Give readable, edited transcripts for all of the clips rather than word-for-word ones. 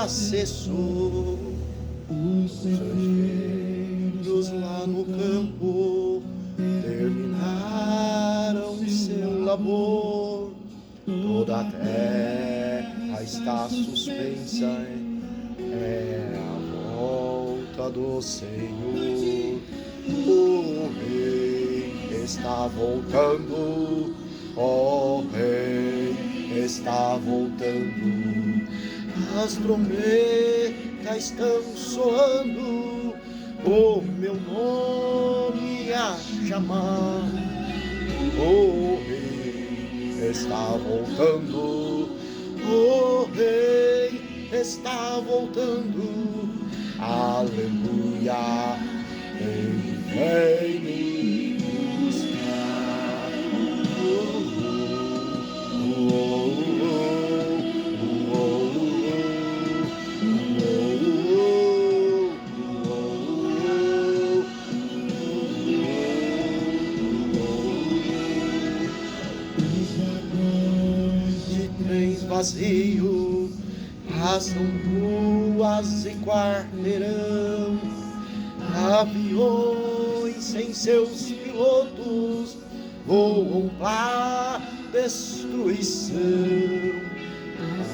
já cessou. Os engenheiros lá no campo terminaram seu labor. Toda a terra está suspensa, é a volta do Senhor. O Rei está voltando, ó Rei está voltando. As trombetas estão soando, o meu nome a chamar. O Rei está voltando, o Rei está voltando. Aleluia, Ele vem me buscar. Vazio, passam ruas e quarteirão, aviões sem seus pilotos voam pra destruição. A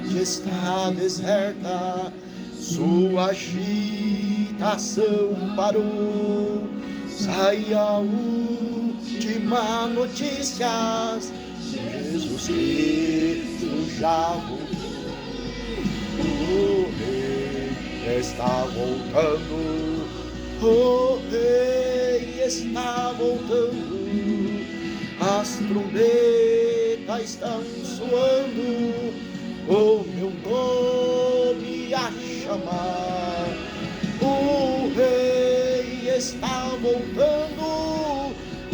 cidade está deserta, sua agitação parou. Sai a última notícia: Jesus Cristo já voltou. O Rei está voltando, o Rei está voltando. As trombetas estão soando, o meu nome a chamar. O Rei está voltando,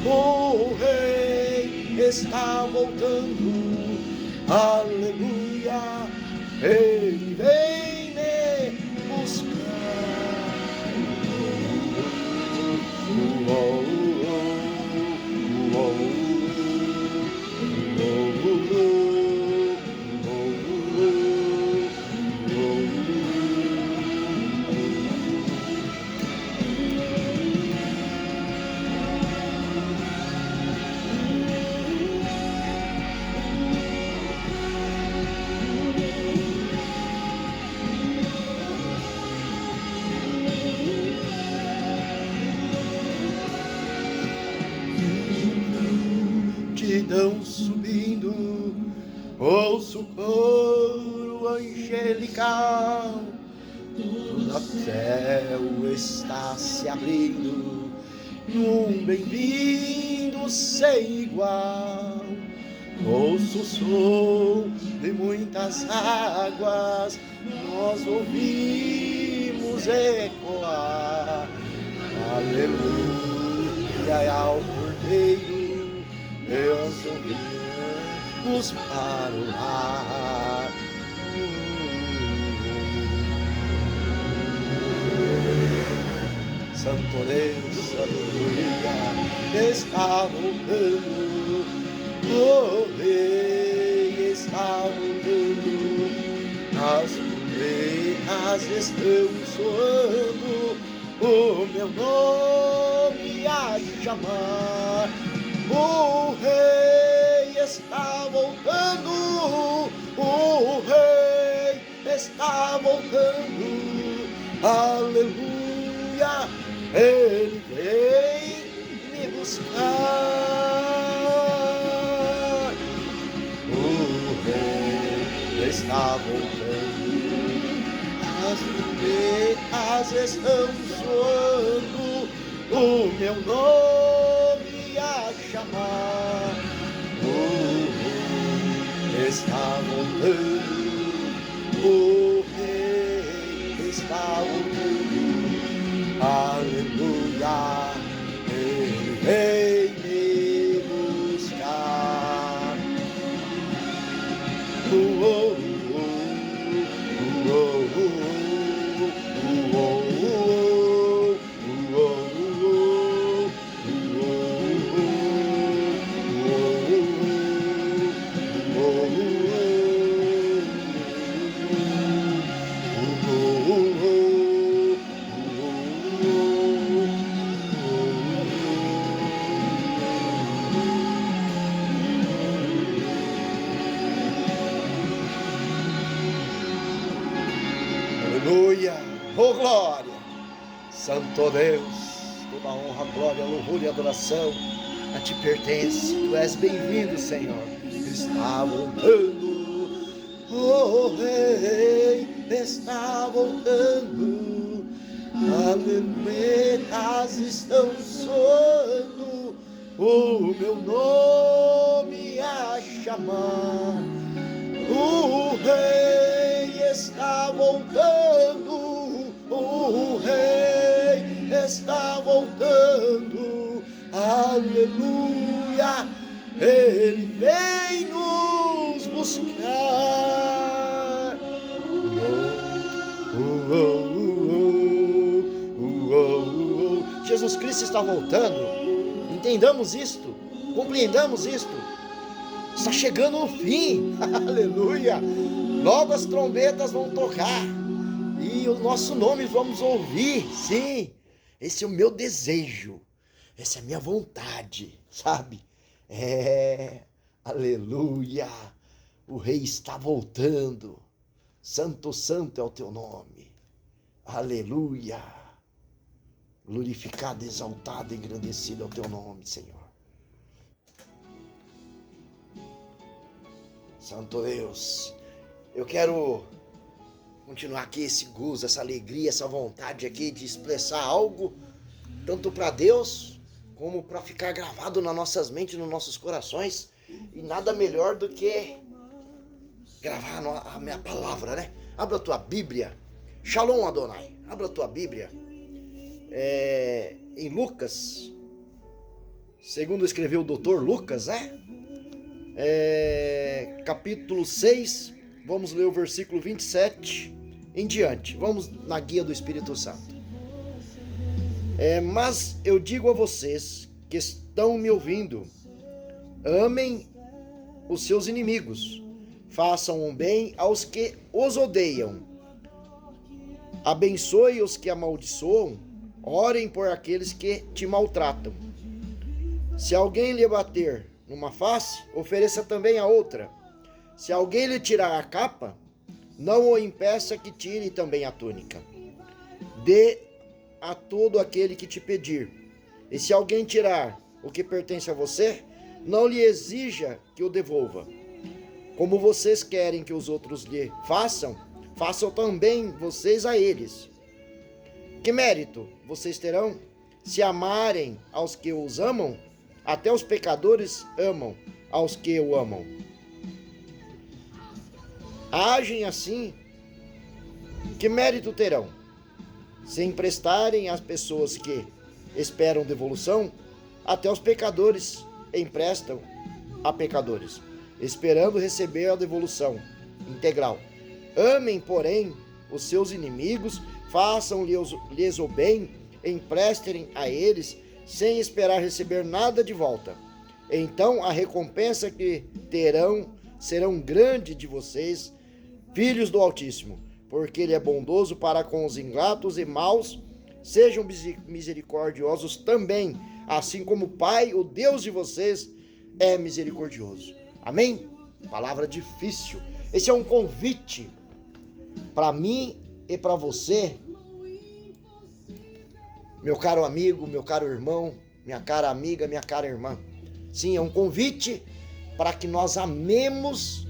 o Rei está voltando. Aleluia, Ele vem me buscar. Subindo, ouço o coro angelical, todo o céu está se abrindo, num bem-vindo sem igual. Ouço o som de muitas águas, nós ouvimos ecoar. Aleluia ao Cordeiro, Deus ouvimos para o lar. Santo Deus, aleluia, está voltando, o Rei está voltando. As trombetas estão soando, o meu nome a chamar. O Rei está voltando, o Rei está voltando. Aleluia, Ele vem me buscar. O Rei está voltando, as trombetas estão soando, o meu nome a chamar. O Rei está voltando, o Rei está voltando. Aleluia, Ele vem me buscar. Aleluia. Oh, glória. Santo Deus, toda honra, glória, louvor e adoração a ti pertence. Tu és bem-vindo, Senhor. Está voltando, o Rei está voltando. Aleluias estão soando o meu nome a chamar. O Rei está voltando, o Rei está voltando. Aleluia, Ele vem nos buscar. Jesus Cristo está voltando. Entendamos isto, compreendamos isto. Está chegando o fim. Aleluia. Logo as trombetas vão tocar e o nosso nome vamos ouvir. Sim, esse é o meu desejo, essa é a minha vontade, sabe? Aleluia. O Rei está voltando. Santo, santo é o teu nome. Aleluia. Glorificado, exaltado, engrandecido é o teu nome, Senhor. Santo Deus, eu quero continuar aqui esse gozo, essa alegria, essa vontade aqui de expressar algo, tanto para Deus, como para ficar gravado nas nossas mentes, nos nossos corações. E nada melhor do que gravar a minha palavra, né? Abra a tua Bíblia. Shalom Adonai. Abra a tua Bíblia. Em Lucas, segundo escreveu o doutor Lucas, né? Capítulo 6, vamos ler o versículo 27 em diante. Vamos na guia do Espírito Santo. Mas eu digo a vocês que estão me ouvindo, amem os seus inimigos, façam um bem aos que os odeiam, abençoe os que amaldiçoam, orem por aqueles que te maltratam. Se alguém lhe bater numa face, ofereça também a outra. Se alguém lhe tirar a capa, não o impeça que tire também a túnica. Dê a todo aquele que te pedir. E se alguém tirar o que pertence a você, não lhe exija que o devolva. Como vocês querem que os outros lhe façam, façam também vocês a eles. Que mérito vocês terão se amarem aos que os amam? Até os pecadores amam aos que o amam. Agem assim, que mérito terão? Se emprestarem às pessoas que esperam devolução, até os pecadores emprestam a pecadores, esperando receber a devolução integral. Amem, porém, os seus inimigos, façam-lhes o bem, emprestem a eles, sem esperar receber nada de volta. Então a recompensa que terão serão grande de vocês, filhos do Altíssimo, porque Ele é bondoso para com os ingratos e maus. Sejam misericordiosos também, assim como o Pai, o Deus de vocês, é misericordioso. Amém? Palavra difícil. Esse é um convite para mim e para você, meu caro amigo, meu caro irmão, minha cara amiga, minha cara irmã. Sim, é um convite para que nós amemos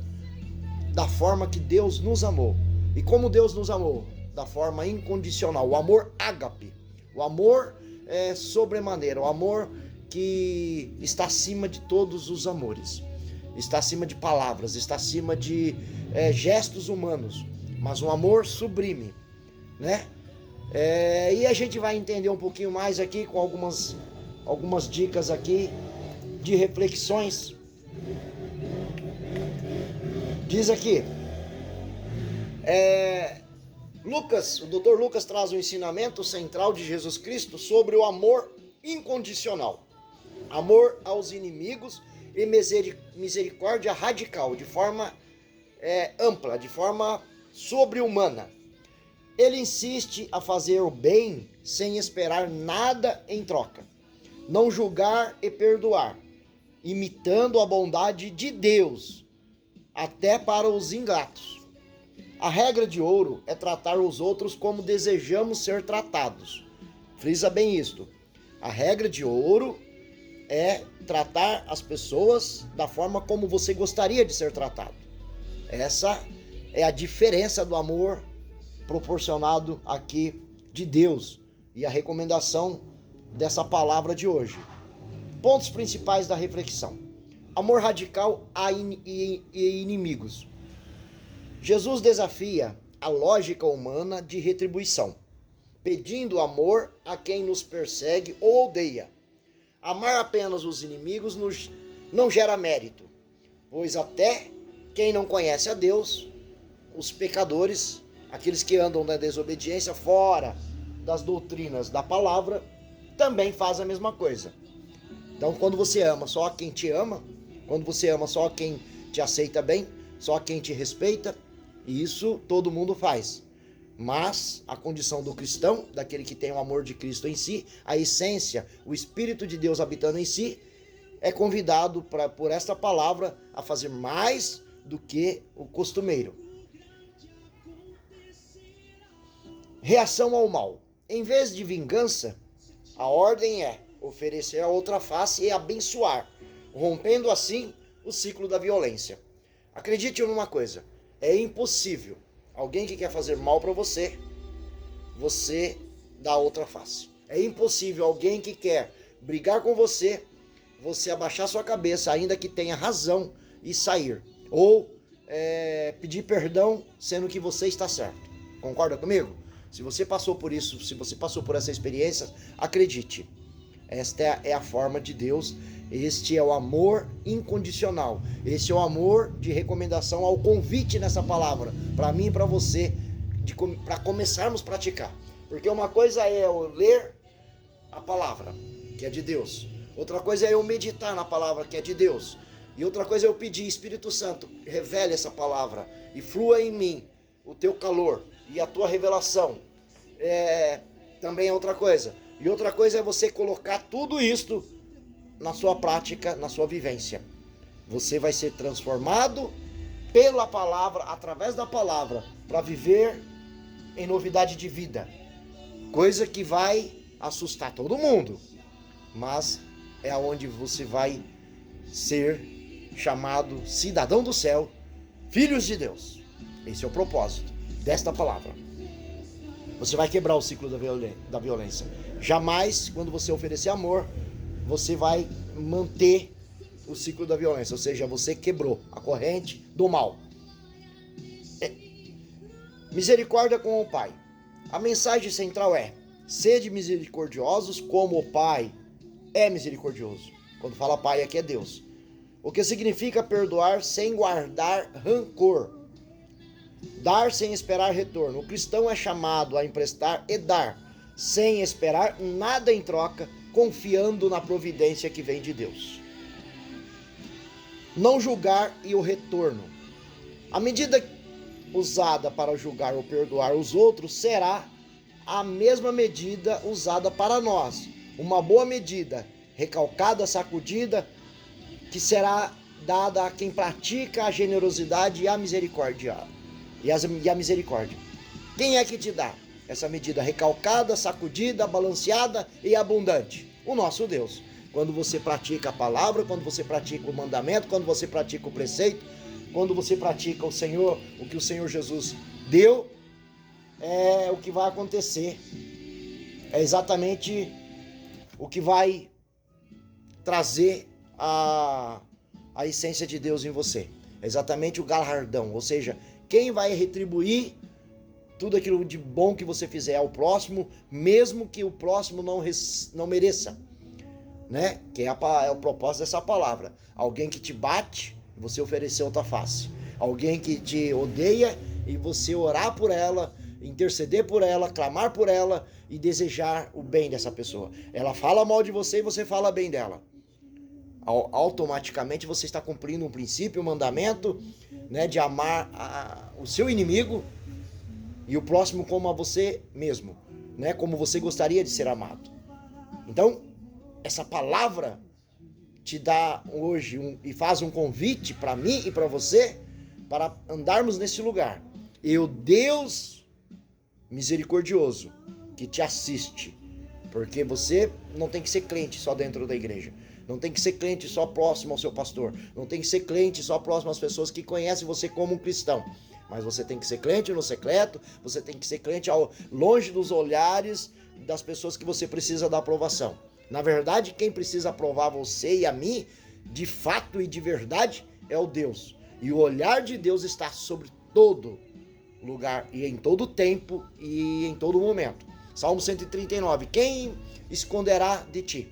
da forma que Deus nos amou. E como Deus nos amou? Da forma incondicional, o amor ágape, o amor sobremaneira, o amor que está acima de todos os amores, está acima de palavras, está acima de gestos humanos, mas um amor sublime, né? E a gente vai entender um pouquinho mais aqui com algumas dicas aqui de reflexões. Diz aqui, Lucas, o Dr. Lucas traz o ensinamento central de Jesus Cristo sobre o amor incondicional, amor aos inimigos e misericórdia radical, de forma ampla, de forma sobre-humana. Ele insiste a fazer o bem sem esperar nada em troca, não julgar e perdoar, imitando a bondade de Deus, até para os ingratos. A regra de ouro é tratar os outros como desejamos ser tratados. Frisa bem isto. A regra de ouro é tratar as pessoas da forma como você gostaria de ser tratado. Essa é a diferença do amor proporcionado aqui de Deus e a recomendação dessa palavra de hoje. Pontos principais da reflexão. Amor radical e inimigos. Jesus desafia a lógica humana de retribuição, pedindo amor a quem nos persegue ou odeia. Amar apenas os inimigos não gera mérito, pois até quem não conhece a Deus, os pecadores, aqueles que andam na desobediência fora das doutrinas da palavra, também fazem a mesma coisa. Então, quando você ama só a quem te ama, quando você ama só a quem te aceita bem, só a quem te respeita, isso todo mundo faz. Mas a condição do cristão, daquele que tem o amor de Cristo em si, a essência, o Espírito de Deus habitando em si, é convidado por esta palavra a fazer mais do que o costumeiro. Reação ao mal. Em vez de vingança, a ordem é oferecer a outra face e abençoar, rompendo assim o ciclo da violência. Acredite numa coisa, é impossível alguém que quer fazer mal para você dá outra face. É impossível alguém que quer brigar com você abaixar sua cabeça, ainda que tenha razão, e sair. Ou pedir perdão, sendo que você está certo. Concorda comigo? Se você passou por isso, se você passou por essa experiência, acredite. Esta é a forma de Deus. Este é o amor incondicional. Este é o amor de recomendação ao convite nessa palavra, para mim e para você, para começarmos a praticar. Porque uma coisa é eu ler a palavra, que é de Deus. Outra coisa é eu meditar na palavra, que é de Deus. E outra coisa é eu pedir, Espírito Santo, revele essa palavra e flua em mim o teu calor e a tua revelação. Também é outra coisa. E outra coisa é você colocar tudo isto na sua prática, na sua vivência. Você vai ser transformado pela palavra, através da palavra, para viver em novidade de vida. Coisa que vai assustar todo mundo, mas é onde você vai ser chamado cidadão do céu, filhos de Deus. Esse é o propósito desta palavra. Você vai quebrar o ciclo da violência. Jamais, quando você oferecer amor, você vai manter o ciclo da violência, ou seja, você quebrou a corrente do mal. Misericórdia com o Pai. A mensagem central é: sede misericordiosos como o Pai é misericordioso. Quando fala Pai, aqui é Deus. O que significa perdoar sem guardar rancor. Dar sem esperar retorno. O cristão é chamado a emprestar e dar, sem esperar nada em troca, confiando na providência que vem de Deus. Não julgar e o retorno. A medida usada para julgar ou perdoar os outros será a mesma medida usada para nós. Uma boa medida, recalcada, sacudida, que será dada a quem pratica a generosidade e a misericórdia. E a misericórdia. Quem é que te dá essa medida recalcada, sacudida, balanceada e abundante? O nosso Deus. Quando você pratica a palavra, quando você pratica o mandamento, quando você pratica o preceito, quando você pratica o Senhor, o que o Senhor Jesus deu, é o que vai acontecer. É exatamente o que vai trazer a essência de Deus em você. É exatamente o galardão, ou seja, quem vai retribuir tudo aquilo de bom que você fizer ao próximo, mesmo que o próximo não mereça, né? Que é o propósito dessa palavra. Alguém que te bate, você oferecer outra face. Alguém que te odeia e você orar por ela, interceder por ela, clamar por ela e desejar o bem dessa pessoa. Ela fala mal de você e você fala bem dela. Automaticamente você está cumprindo um princípio, um mandamento, né, de amar o seu inimigo e o próximo como a você mesmo, né, como você gostaria de ser amado. Então, essa palavra te dá hoje e faz um convite para mim e para você para andarmos nesse lugar. e o Deus misericordioso que te assiste. Porque você não tem que ser crente só dentro da igreja. Não tem que ser crente só próximo ao seu pastor. Não tem que ser crente só próximo às pessoas que conhecem você como um cristão. Mas você tem que ser crente no secreto, você tem que ser crente longe dos olhares das pessoas que você precisa da aprovação. Na verdade, quem precisa aprovar você e a mim, de fato e de verdade, é o Deus. E o olhar de Deus está sobre todo lugar e em todo tempo e em todo momento. Salmo 139. Quem esconderá de ti?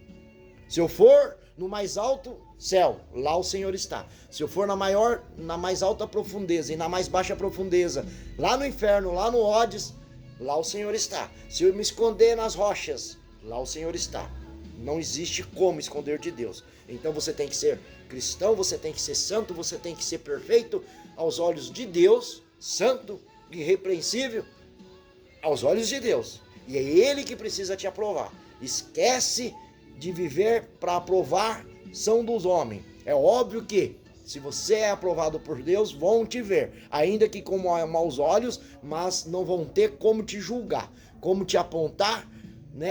Se eu for no mais alto céu, lá o Senhor está. Se eu for na mais alta profundeza e na mais baixa profundeza, lá no inferno, lá no Hades, lá o Senhor está. Se eu me esconder nas rochas, lá o Senhor está. Não existe como esconder de Deus. Então você tem que ser cristão, você tem que ser santo, você tem que ser perfeito aos olhos de Deus, santo, irrepreensível aos olhos de Deus. E é Ele que precisa te aprovar. Esquece de viver para aprovação dos homens. É óbvio que se você é aprovado por Deus, vão te ver, ainda que com maus olhos, mas não vão ter como te julgar, como te apontar, né?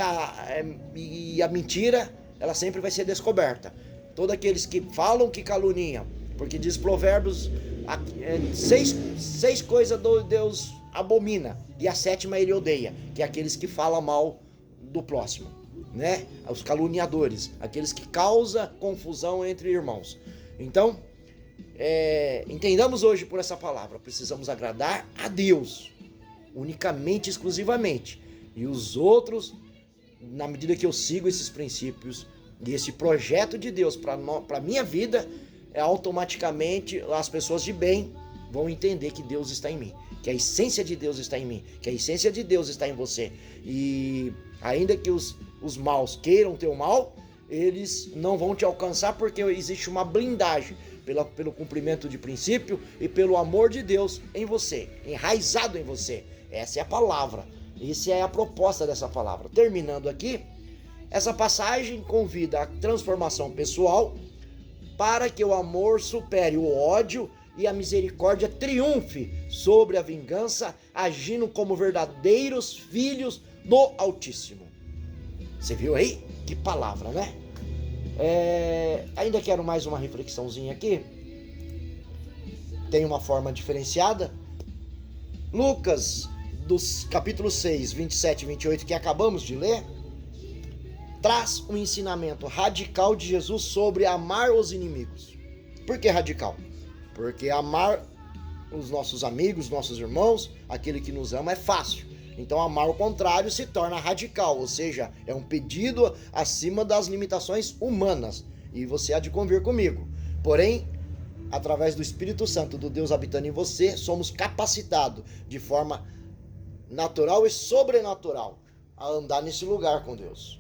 E a mentira, ela sempre vai ser descoberta. Todos aqueles que falam que caluniam, porque diz Provérbios, 6 coisas Deus abomina, e a 7ª ele odeia, que é aqueles que falam mal do próximo, né? Os caluniadores, aqueles que causam confusão entre irmãos. Então, entendamos hoje por essa palavra, precisamos agradar a Deus, unicamente, exclusivamente, e os outros, na medida que eu sigo esses princípios e esse projeto de Deus para a minha vida, automaticamente as pessoas de bem vão entender que Deus está em mim, que a essência de Deus está em mim, que a essência de Deus está em você. E ainda que os maus queiram teu mal, eles não vão te alcançar, porque existe uma blindagem pelo cumprimento de princípio e pelo amor de Deus em você, enraizado em você. Essa é a palavra, essa é a proposta dessa palavra. Terminando aqui, essa passagem convida a transformação pessoal para que o amor supere o ódio e a misericórdia triunfe sobre a vingança, agindo como verdadeiros filhos do Altíssimo. Você viu aí? Que palavra, né? Ainda quero mais uma reflexãozinha aqui. Tem uma forma diferenciada. Lucas, dos capítulo 6, 27 e 28, que acabamos de ler, traz um ensinamento radical de Jesus sobre amar os inimigos. Por que radical? Porque amar os nossos amigos, nossos irmãos, aquele que nos ama, é fácil. Então amar o contrário se torna radical, ou seja, é um pedido acima das limitações humanas. E você há de convir comigo. Porém, através do Espírito Santo, do Deus habitando em você, somos capacitados de forma natural e sobrenatural a andar nesse lugar com Deus.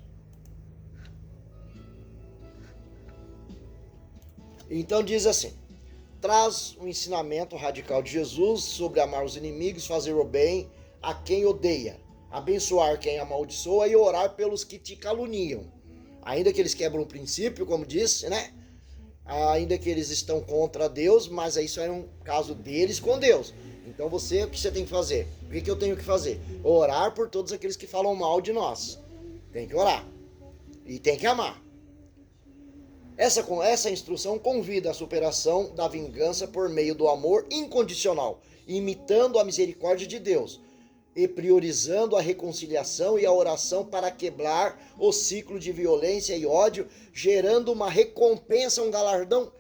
Então diz assim: traz um ensinamento radical de Jesus sobre amar os inimigos, fazer o bem a quem odeia, abençoar quem amaldiçoa e orar pelos que te caluniam. Ainda que eles quebram o princípio, como disse, né? Ainda que eles estão contra Deus, mas isso é um caso deles com Deus. Então o que você tem que fazer? O que eu tenho que fazer? Orar por todos aqueles que falam mal de nós. Tem que orar. E tem que amar. Essa instrução convida à superação da vingança por meio do amor incondicional, imitando a misericórdia de Deus e priorizando a reconciliação e a oração para quebrar o ciclo de violência e ódio, gerando uma recompensa, um galardão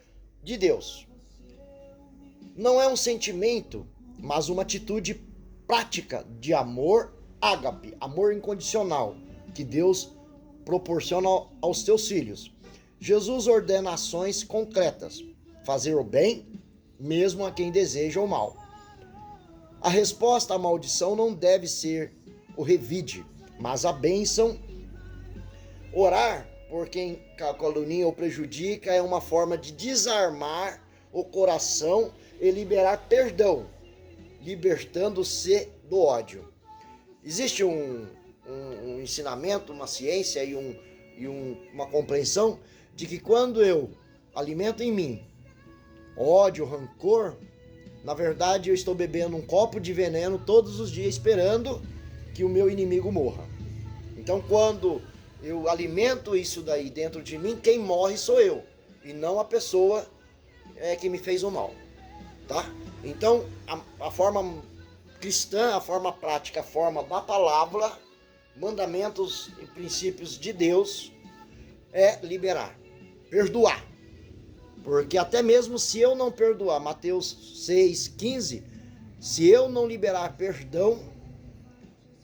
de Deus. Não é um sentimento, mas uma atitude prática de amor ágape, amor incondicional, que Deus proporciona aos seus filhos. Jesus ordena ações concretas, fazer o bem, mesmo a quem deseja o mal. A resposta à maldição não deve ser o revide, mas a bênção. Orar por quem calunia ou prejudica é uma forma de desarmar o coração e liberar perdão, libertando-se do ódio. Existe um ensinamento, uma ciência e uma compreensão de que quando eu alimento em mim ódio, rancor, Na verdade, eu estou bebendo um copo de veneno todos os dias esperando que o meu inimigo morra. Então, quando eu alimento isso daí dentro de mim, quem morre sou eu e não a pessoa que me fez o mal, tá? Então, a forma cristã, a forma prática, a forma da palavra, mandamentos e princípios de Deus é liberar, perdoar. Porque até mesmo se eu não perdoar, Mateus 6,15, se eu não liberar perdão,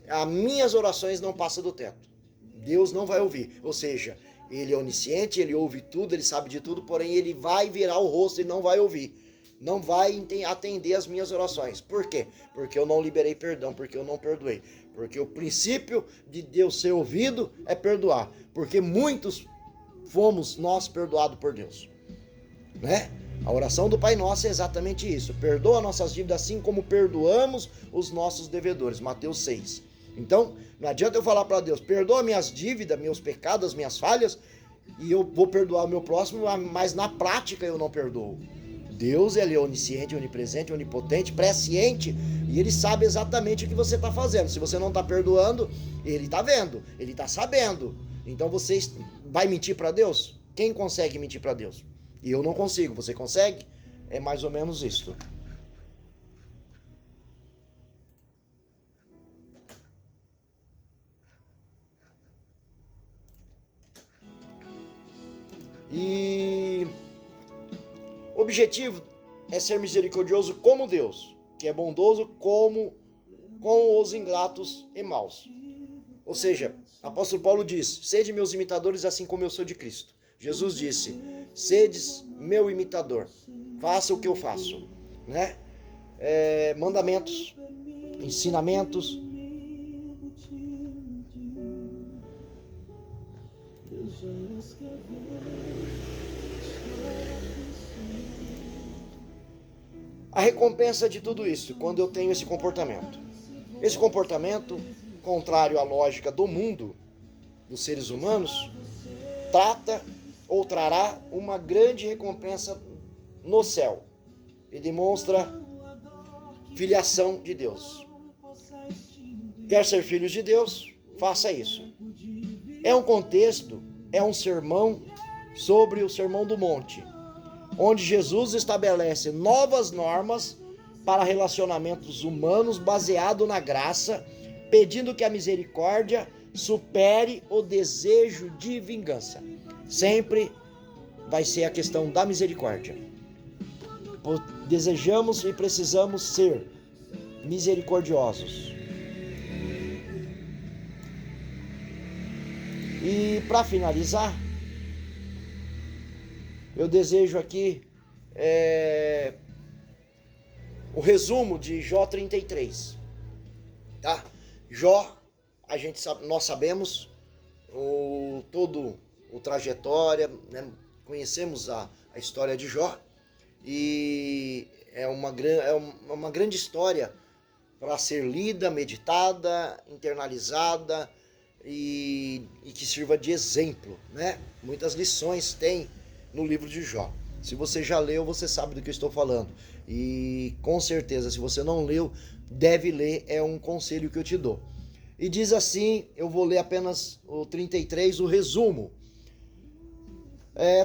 as minhas orações não passam do teto. Deus não vai ouvir. Ou seja, ele é onisciente, ele ouve tudo, ele sabe de tudo, porém ele vai virar o rosto e não vai ouvir. Não vai atender as minhas orações. Por quê? Porque eu não liberei perdão, porque eu não perdoei. Porque o princípio de Deus ser ouvido é perdoar. Porque muitos fomos nós perdoados por Deus. Né? A oração do Pai Nosso é exatamente isso. Perdoa nossas dívidas assim como perdoamos os nossos devedores. Mateus 6. Então, não adianta eu falar para Deus, perdoa minhas dívidas, meus pecados, minhas falhas, e eu vou perdoar o meu próximo, mas na prática eu não perdoo. Deus, ele é onisciente, onipresente, onipotente, presciente, e ele sabe exatamente o que você está fazendo. Se você não está perdoando, ele está vendo, ele está sabendo. Então você vai mentir para Deus? Quem consegue mentir para Deus? E eu não consigo, você consegue? É mais ou menos isso. E o objetivo é ser misericordioso como Deus, que é bondoso como com os ingratos e maus. Ou seja, o apóstolo Paulo diz, sede meus imitadores assim como eu sou de Cristo. Jesus disse, sedes meu imitador, faça o que eu faço, né? Mandamentos, ensinamentos. A recompensa de tudo isso, quando eu tenho esse comportamento. Esse comportamento, contrário à lógica do mundo, dos seres humanos, trata ou trará uma grande recompensa no céu e demonstra filiação de Deus. Quer ser filhos de Deus? Faça isso. É um contexto, é um sermão sobre o Sermão do Monte, onde Jesus estabelece novas normas para relacionamentos humanos baseado na graça, pedindo que a misericórdia supere o desejo de vingança. Sempre vai ser a questão da misericórdia. Desejamos e precisamos ser misericordiosos. E para finalizar, eu desejo aqui o resumo de Jó 33. Tá? Jó, nós sabemos todo o trajetória, né? Conhecemos a história de Jó e é uma grande história para ser lida, meditada, internalizada e que sirva de exemplo, né? Muitas lições tem no livro de Jó. Se você já leu, você sabe do que eu estou falando. E com certeza, se você não leu, deve ler, é um conselho que eu te dou. E diz assim, eu vou ler apenas o 33, o resumo.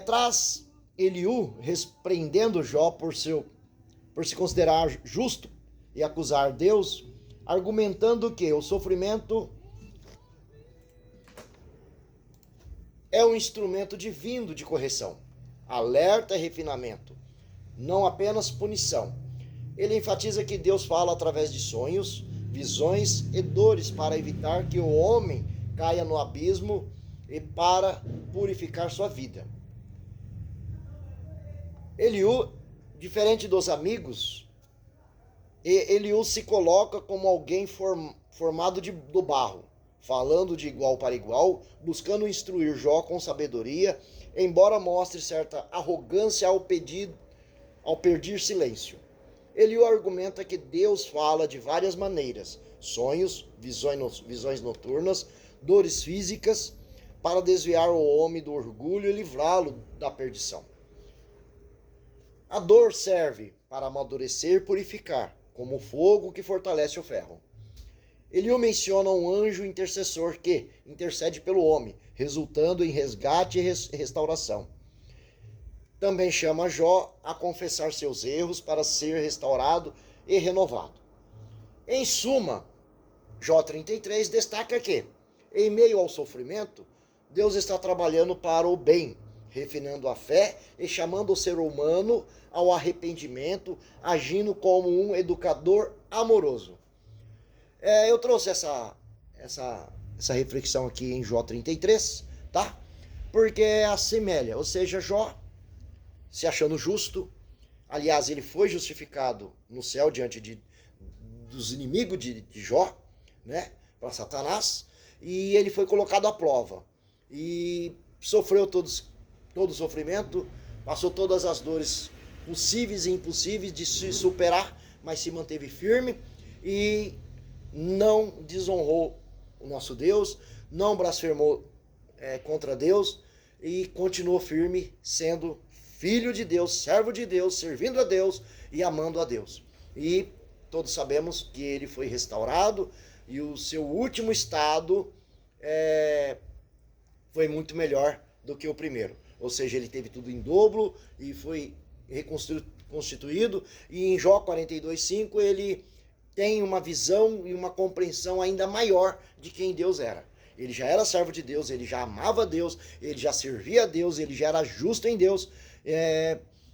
Traz Eliú repreendendo Jó por se considerar justo e acusar Deus, argumentando que o sofrimento é um instrumento divino de correção, alerta e refinamento, não apenas punição. Ele enfatiza que Deus fala através de sonhos, visões e dores para evitar que o homem caia no abismo e para purificar sua vida. Eliú, diferente dos amigos, Eliú se coloca como alguém formado do barro, falando de igual para igual, buscando instruir Jó com sabedoria, embora mostre certa arrogância ao pedir silêncio. Eliú argumenta que Deus fala de várias maneiras, sonhos, visões noturnas, dores físicas, para desviar o homem do orgulho e livrá-lo da perdição. A dor serve para amadurecer e purificar, como o fogo que fortalece o ferro. Eliú menciona um anjo intercessor que intercede pelo homem, resultando em resgate e restauração. Também chama Jó a confessar seus erros para ser restaurado e renovado. Em suma, Jó 33 destaca que, em meio ao sofrimento, Deus está trabalhando para o bem, refinando a fé e chamando o ser humano ao arrependimento, agindo como um educador amoroso. Eu trouxe essa reflexão aqui em Jó 33, tá? Porque assemelha, ou seja, Jó se achando justo. Aliás, ele foi justificado no céu diante dos inimigos de Jó, né? Para Satanás. E ele foi colocado à prova. E sofreu todo o sofrimento, passou todas as dores possíveis e impossíveis de se superar, mas se manteve firme e não desonrou o nosso Deus, não blasfemou contra Deus e continuou firme, sendo filho de Deus, servo de Deus, servindo a Deus e amando a Deus. E todos sabemos que ele foi restaurado e o seu último estado foi muito melhor do que o primeiro. Ou seja, ele teve tudo em dobro e foi reconstituído. E em Jó 42:5 ele tem uma visão e uma compreensão ainda maior de quem Deus era. Ele já era servo de Deus, ele já amava Deus, ele já servia a Deus, ele já era justo em Deus.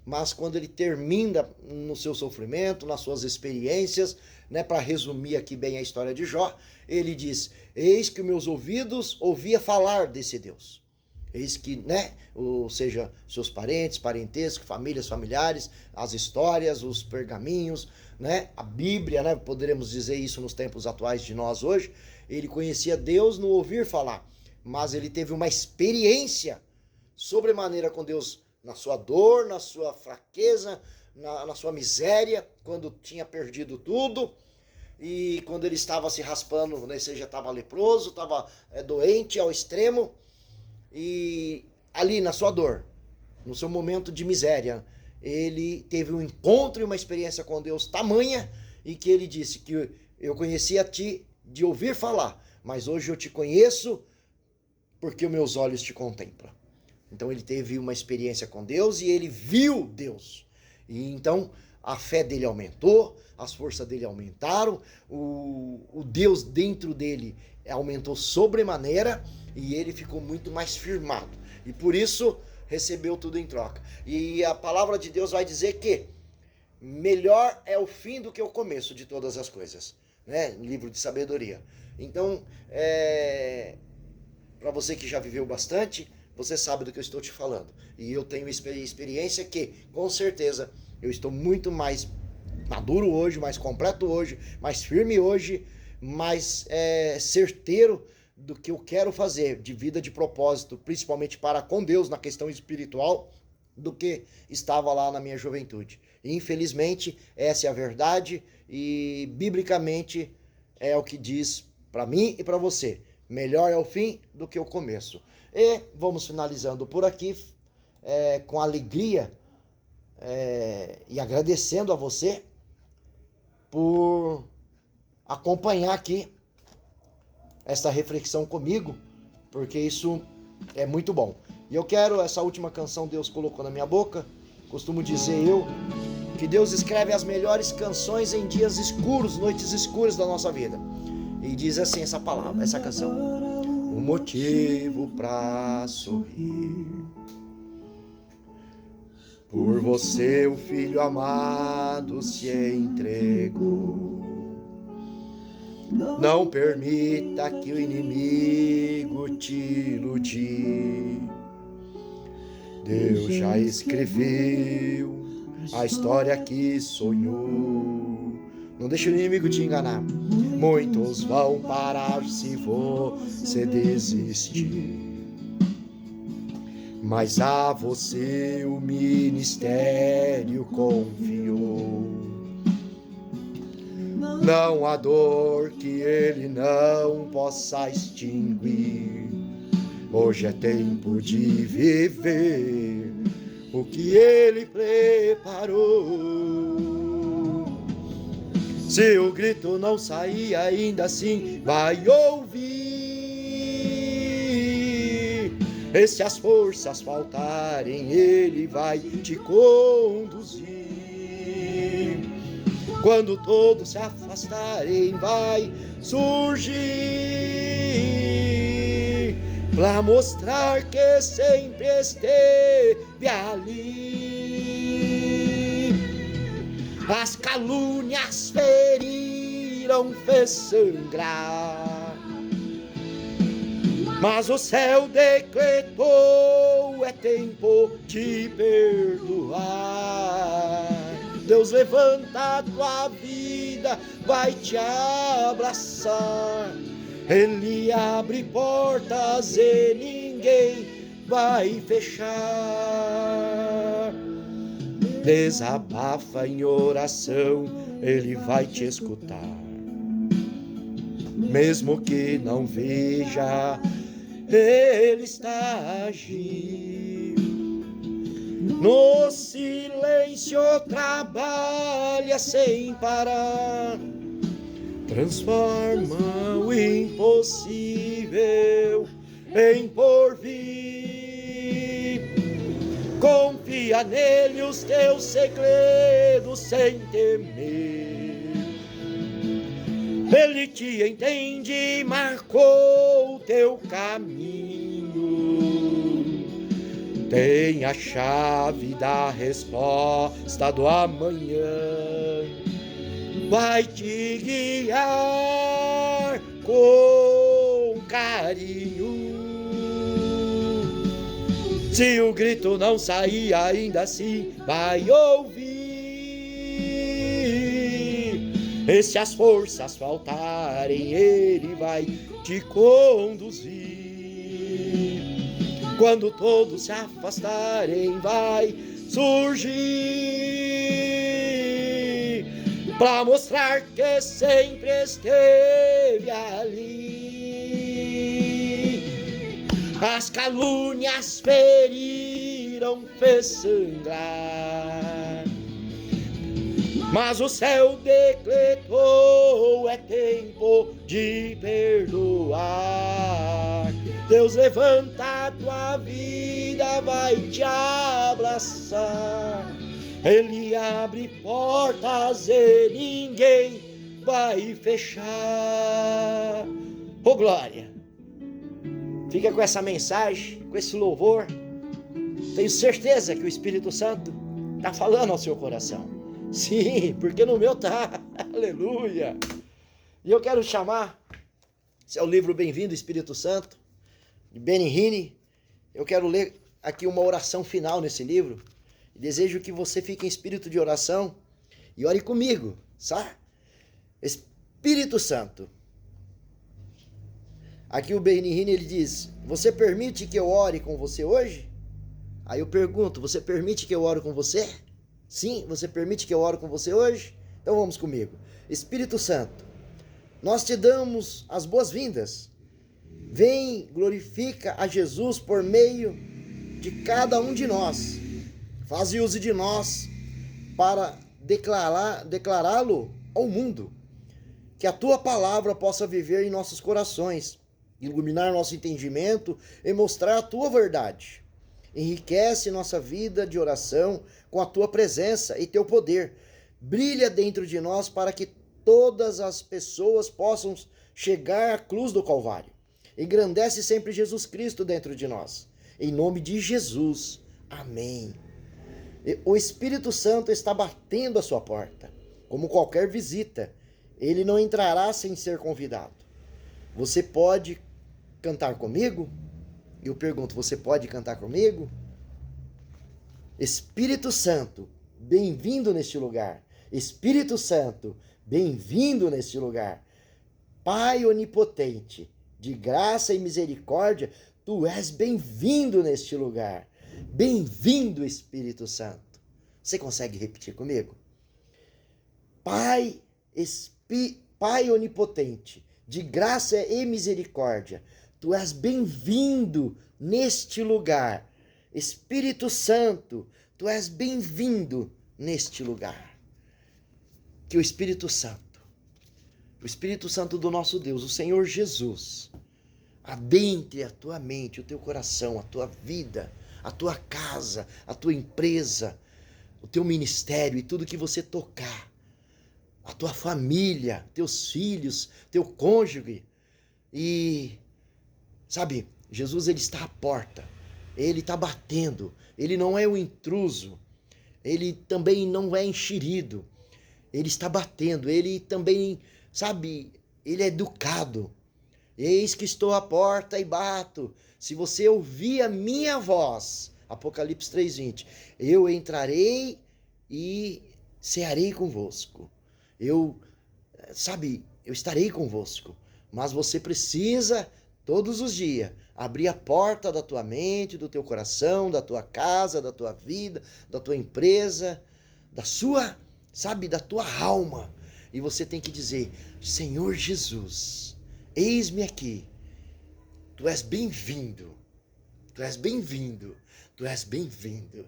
Mas quando ele termina no seu sofrimento, nas suas experiências, né, para resumir aqui bem a história de Jó, ele diz: eis que meus ouvidos ouvia falar desse Deus. Eis que, né, ou seja, seus parentes, parentesco, famílias, familiares, as histórias, os pergaminhos, né, a Bíblia, né, poderemos dizer isso nos tempos atuais de nós hoje. Ele conhecia Deus no ouvir falar, mas ele teve uma experiência sobremaneira com Deus na sua dor, na sua fraqueza, na sua miséria, quando tinha perdido tudo e quando ele estava se raspando, né, seja estava leproso, estava doente ao extremo, e ali na sua dor, no seu momento de miséria, ele teve um encontro e uma experiência com Deus tamanha, e que ele disse que eu conhecia a ti de ouvir falar, mas hoje eu te conheço porque os meus olhos te contemplam. Então ele teve uma experiência com Deus e ele viu Deus. E então a fé dele aumentou, as forças dele aumentaram, o Deus dentro dele aumentou sobremaneira e ele ficou muito mais firmado. E por isso recebeu tudo em troca. E a palavra de Deus vai dizer que melhor é o fim do que o começo de todas as coisas, né? Livro de sabedoria. Então, para você que já viveu bastante, você sabe do que eu estou te falando. E eu tenho experiência que, com certeza, eu estou muito mais maduro hoje, mais completo hoje, mais firme hoje, mais certeiro do que eu quero fazer de vida, de propósito, principalmente para com Deus na questão espiritual, do que estava lá na minha juventude. E, infelizmente, essa é a verdade e, biblicamente, é o que diz para mim e para você. Melhor é o fim do que o começo. E vamos finalizando por aqui, com alegria e agradecendo a você por acompanhar aqui essa reflexão comigo, porque isso é muito bom. E eu quero, essa última canção Deus colocou na minha boca, costumo dizer eu, que Deus escreve as melhores canções em dias escuros, noites escuras da nossa vida. E diz assim essa palavra, essa canção: um motivo pra sorrir, por você o filho amado se entregou. Não permita que o inimigo te iludir. Deus já escreveu a história que sonhou. Não deixe o inimigo te enganar. Muitos vão parar se você desistir, mas a você o ministério confiou. Não há dor que ele não possa extinguir. Hoje é tempo de viver o que ele preparou. Se o grito não sair, ainda assim vai ouvir. E se as forças faltarem, ele vai te conduzir. Quando todos se afastarem, vai surgir pra mostrar que sempre esteve ali. As calúnias feriram, fez sangrar, mas o céu decretou, é tempo de perdoar. Deus levanta a tua vida, vai te abraçar. Ele abre portas e ninguém vai fechar. Desabafa em oração, ele vai te escutar. Mesmo que não veja, ele está agindo. No silêncio trabalha sem parar, transforma o impossível em porvir. Confia nele os teus segredos sem temer. Ele te entende e marcou o teu caminho. Tem a chave da resposta do amanhã. Vai te guiar com carinho. Se o grito não sair, ainda assim vai ouvir. E se as forças faltarem, ele vai te conduzir. Quando todos se afastarem, vai surgir pra mostrar que sempre esteve ali. As calúnias feriram, fez sangrar, mas o céu decretou, é tempo de perdoar. Deus levanta a tua vida, vai te abraçar. Ele abre portas e ninguém vai fechar. Ô glória! Fica com essa mensagem, com esse louvor. Tenho certeza que o Espírito Santo está falando ao seu coração. Sim, porque no meu tá. Aleluia! E eu quero chamar, esse é o livro Bem-vindo Espírito Santo, de Benny Hinn. Eu quero ler aqui uma oração final nesse livro. Desejo que você fique em espírito de oração e ore comigo, sabe? Espírito Santo. Aqui o Benny Hinn, ele diz: você permite que eu ore com você hoje? Aí eu pergunto: você permite que eu ore com você? Sim, você permite que eu ore com você hoje? Então vamos comigo. Espírito Santo, nós te damos as boas-vindas. Vem, glorifica a Jesus por meio de cada um de nós. Faz uso de nós para declará-lo ao mundo. Que a tua palavra possa viver em nossos corações, iluminar nosso entendimento e mostrar a tua verdade. Enriquece nossa vida de oração com a tua presença e teu poder. Brilha dentro de nós para que todas as pessoas possam chegar à cruz do Calvário. Engrandece sempre Jesus Cristo dentro de nós. Em nome de Jesus. Amém. O Espírito Santo está batendo a sua porta. Como qualquer visita, ele não entrará sem ser convidado. Você pode cantar comigo? Eu pergunto, você pode cantar comigo? Espírito Santo, bem-vindo neste lugar. Espírito Santo, bem-vindo neste lugar. Pai onipotente, de graça e misericórdia, tu és bem-vindo neste lugar. Bem-vindo, Espírito Santo. Você consegue repetir comigo? Pai onipotente, de graça e misericórdia, tu és bem-vindo neste lugar. Espírito Santo, tu és bem-vindo neste lugar. Que o Espírito Santo O Espírito Santo do nosso Deus, o Senhor Jesus, adentre a tua mente, o teu coração, a tua vida, a tua casa, a tua empresa, o teu ministério e tudo que você tocar, a tua família, teus filhos, teu cônjuge. E, sabe, Jesus, ele está à porta, ele está batendo, ele não é um intruso, ele também não é enxerido, ele está batendo, ele também, sabe, ele é educado. Eis que estou à porta e bato. Se você ouvir a minha voz, Apocalipse 3:20, eu entrarei e cearei convosco. Eu estarei convosco. Mas você precisa, todos os dias, abrir a porta da tua mente, do teu coração, da tua casa, da tua vida, da tua empresa, da tua alma. E você tem que dizer: Senhor Jesus, eis-me aqui. Tu és bem-vindo. Tu és bem-vindo. Tu és bem-vindo.